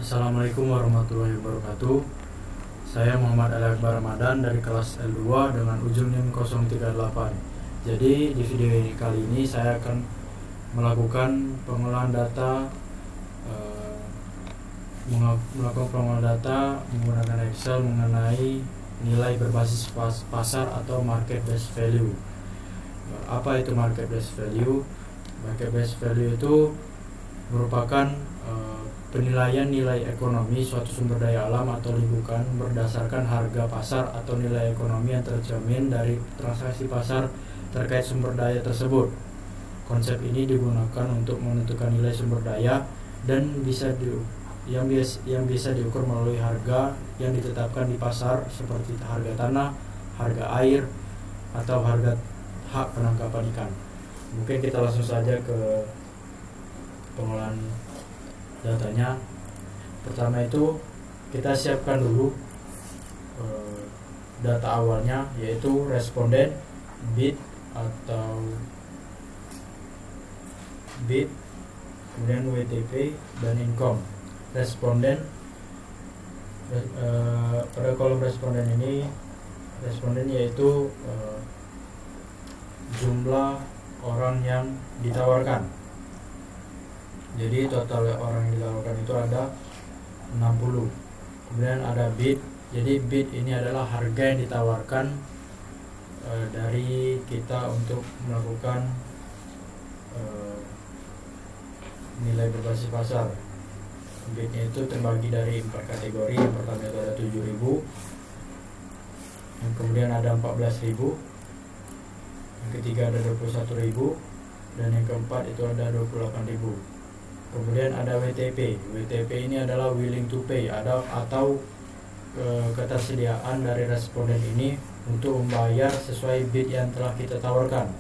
Assalamualaikum warahmatullahi wabarakatuh. Saya Muhammad Ali Akbar Ramadan dari kelas L2 dengan ujung NIM 038. Jadi di video ini kali ini saya akan melakukan pengolahan data menggunakan Excel mengenai nilai berbasis pasar atau market based value. Apa itu market based value? Market based value itu merupakan penilaian nilai ekonomi suatu sumber daya alam atau lingkungan berdasarkan harga pasar atau nilai ekonomi yang terjamin dari transaksi pasar terkait sumber daya tersebut. Konsep ini digunakan untuk menentukan nilai sumber daya dan yang bisa diukur melalui harga yang ditetapkan di pasar seperti harga tanah, harga air, atau harga hak penangkapan ikan. Mungkin kita langsung saja ke pengolahan datanya. Pertama itu kita siapkan dulu data awalnya, yaitu responden, bid atau bid, kemudian WTP dan income. Responden, pada kolom responden ini, responden yaitu jumlah orang yang ditawarkan. Jadi total orang yang ditawarkan itu ada 60. Kemudian ada bid. Jadi bid ini adalah harga yang ditawarkan dari kita untuk melakukan nilai berbasis pasar. Bidnya itu terbagi dari 4 kategori. Yang pertama itu ada 7.000, yang kemudian ada 14.000, yang ketiga ada 21.000, dan yang keempat itu ada 28.000. Kemudian ada WTP. WTP ini adalah willing to pay, atau ketersediaan dari responden ini untuk membayar sesuai bid yang telah kita tawarkan.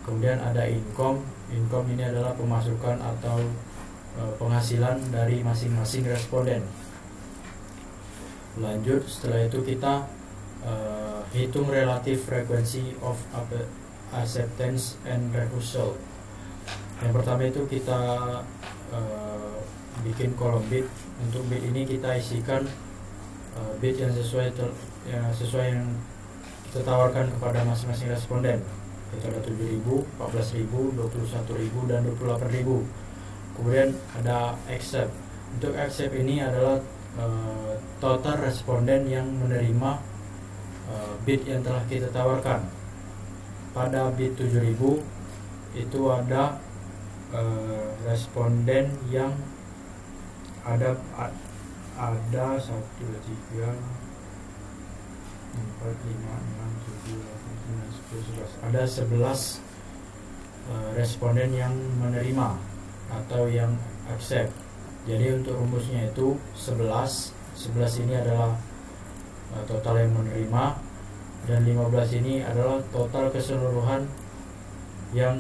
Kemudian ada income. Income ini adalah pemasukan atau penghasilan dari masing-masing responden. Lanjut, setelah itu kita hitung relative frequency of acceptance and refusal. Yang pertama itu kita bikin kolom bid. Untuk bid ini kita isikan bid yang sesuai yang kita tawarkan kepada masing-masing responden. Itu ada 7.000, 14.000, 21.000, dan 28.000. Kemudian ada accept. Untuk accept ini adalah total responden yang menerima bid yang telah kita tawarkan. Pada bid 7.000 itu ada responden yang ada 1, 2, 3, 4, 5, 6, 7, 8, 9, 10, 11. Ada 11 responden yang menerima atau yang accept. Jadi untuk rumusnya itu 11 ini adalah total yang menerima, dan 15 ini adalah total keseluruhan yang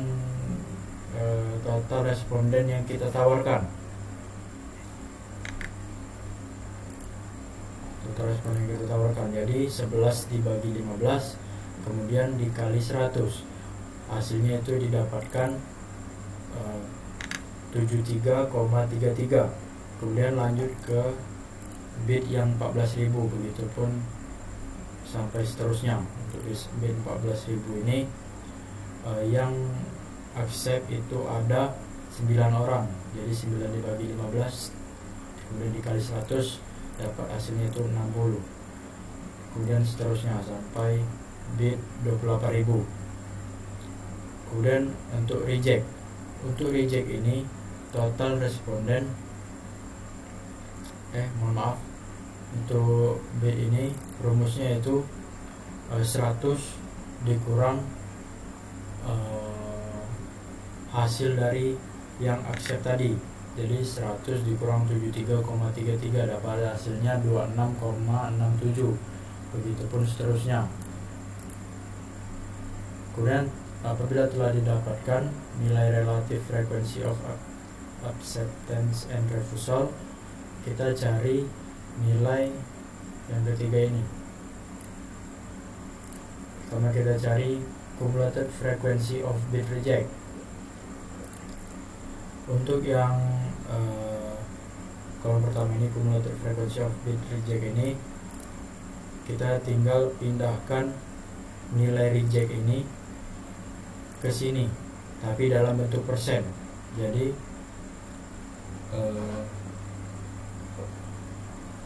total responden yang kita tawarkan. Total responden yang kita tawarkan. Jadi 11 dibagi 15 kemudian dikali 100. Hasilnya itu didapatkan 73,33. Kemudian lanjut ke bid yang 14.000, begitupun sampai seterusnya. Untuk bid 14.000 ini yang accept itu ada 9 orang. Jadi 9 dibagi 15 kemudian dikali 100, dapat hasilnya itu 60. Kemudian seterusnya sampai bid 28.000. Kemudian untuk reject. Untuk reject ini total responden untuk bid ini rumusnya itu 100 dikurang hasil dari yang accept tadi. Jadi 100 dikurang 73,33 dapat hasilnya 26,67. Begitupun seterusnya. Kemudian apabila telah didapatkan nilai relative frequency of acceptance and refusal, kita cari nilai yang ketiga ini. Pertama kita cari cumulative frequency of bid reject. Untuk yang kolom pertama ini cumulative frequency of bit reject ini, kita tinggal pindahkan nilai reject ini ke sini, tapi dalam bentuk persen. Jadi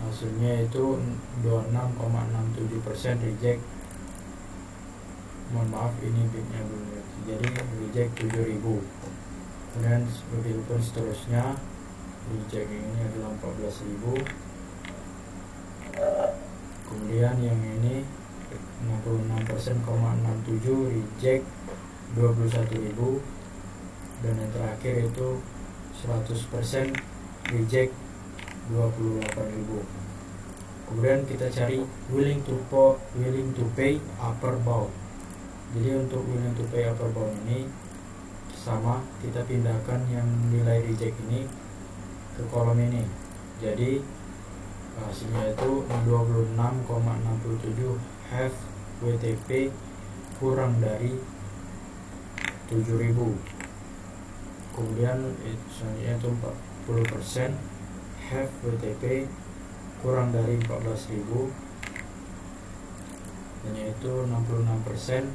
hasilnya itu 26,67% reject. Mohon maaf, ini bitnya belum. Jadi reject 7000. Kemudian begitupun seterusnya, reject ini adalah 14.000. Kemudian yang ini 66,67 reject 21.000, dan yang terakhir itu 100% reject 28.000. Kemudian kita cari willing to pay upper bound. Jadi untuk willing to pay upper bound ini sama, kita pindahkan yang nilai reject ini ke kolom ini. Jadi hasilnya itu 26,67 half WTP kurang dari 7.000. Kemudian selanjutnya itu 40% half WTP kurang dari 14.000, dan yaitu 66%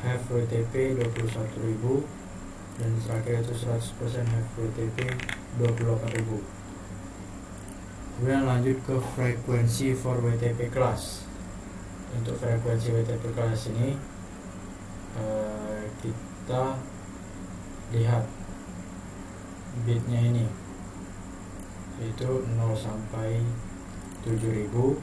half WTP 21.000, dan terakhir itu 100% half WTP 28.000. Kemudian lanjut ke frekuensi for WTP class. Untuk frekuensi WTP class ini kita lihat bitnya ini, yaitu 0 sampai 7.000.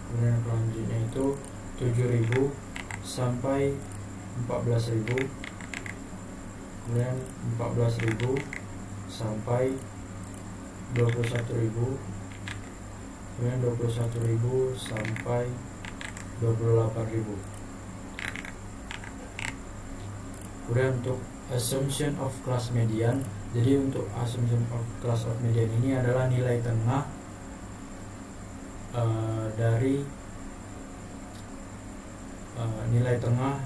Kemudian selanjutnya itu 7.000 sampai 14.000. Kemudian 14.000 sampai 21.000. Kemudian 21.000 sampai 28.000. Kemudian untuk assumption of class median, jadi untuk assumption of class of median ini adalah nilai tengah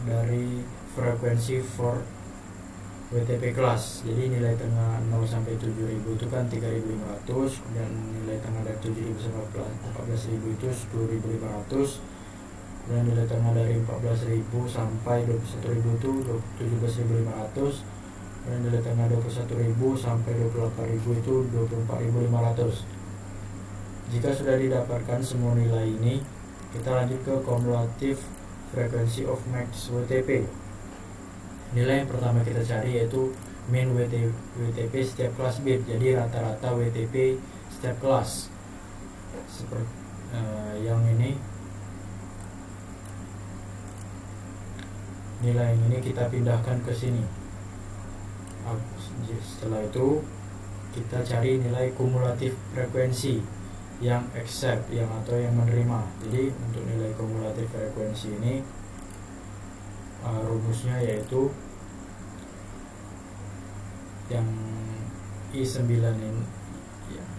dari frekuensi for WTP class. Jadi nilai tengah 0 sampai 7.000 itu kan 3.500, kemudian nilai tengah dari 7.000 sampai 14.000 itu 10.500, kemudian nilai tengah dari 14.000 sampai 21.000 itu 17.500, dan nilai tengah 21.000 sampai 28.000 itu 24.500. Jika sudah didapatkan semua nilai ini, kita lanjut ke cumulative frequency of max WTP. Nilai yang pertama kita cari yaitu mean WTP setiap kelas bit, jadi rata-rata WTP setiap kelas. Seperti yang ini, nilai yang ini kita pindahkan ke sini. Setelah itu kita cari nilai kumulatif frekuensi yang accept, yang atau yang menerima. Jadi untuk nilai kumulatif frekuensi ini rumusnya yaitu yang I9 ini,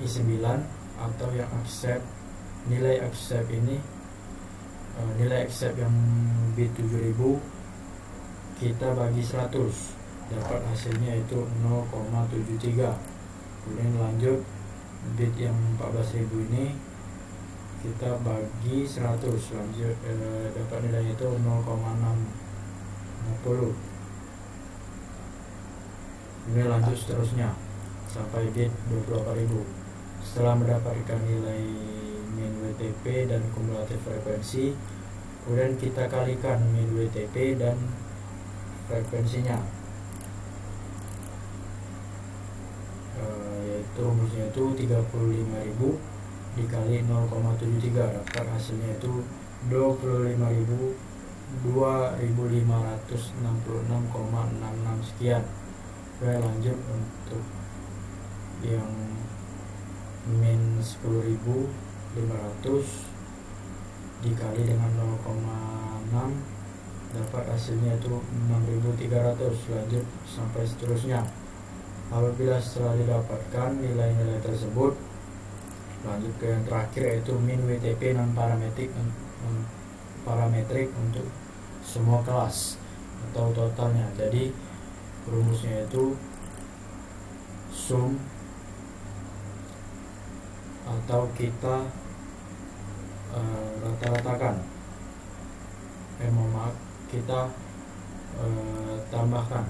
I9 atau yang accept, nilai accept ini, nilai accept yang bit 7000 kita bagi 100, dapat hasilnya itu 0,73. Kemudian lanjut bit yang 14.000 ini kita bagi 100, lanjut dapat nilai itu 0,650. Kemudian lanjut seterusnya sampai bit 28.000. Setelah mendapatkan nilai min WTP dan kumulatif frekuensi, kemudian kita kalikan min WTP dan frekuensinya, yaitu rumusnya itu 35.000 dikali 0,73, dapat hasilnya itu 25.566,66 sekian. Oke, lanjut untuk yang min 10.500 dikali dengan 0,6, dapat hasilnya itu 6.300. Lanjut sampai seterusnya. Apabila setelah didapatkan nilai-nilai tersebut, lanjut ke yang terakhir yaitu min WTP non parametrik untuk semua kelas atau totalnya. Jadi rumusnya itu sum atau kita rata-ratakan, kita tambahkan,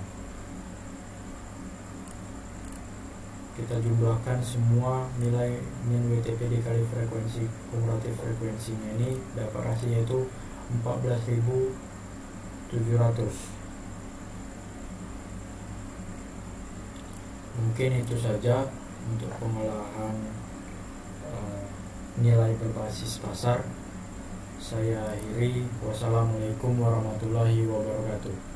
kita jumlahkan semua nilai min WTP dikali frekuensi kumulatif frekuensinya, ini dapat hasilnya itu 14.700. Mungkin itu saja untuk pengolahan nilai berbasis pasar. Saya akhiri. Wassalamualaikum warahmatullahi wabarakatuh.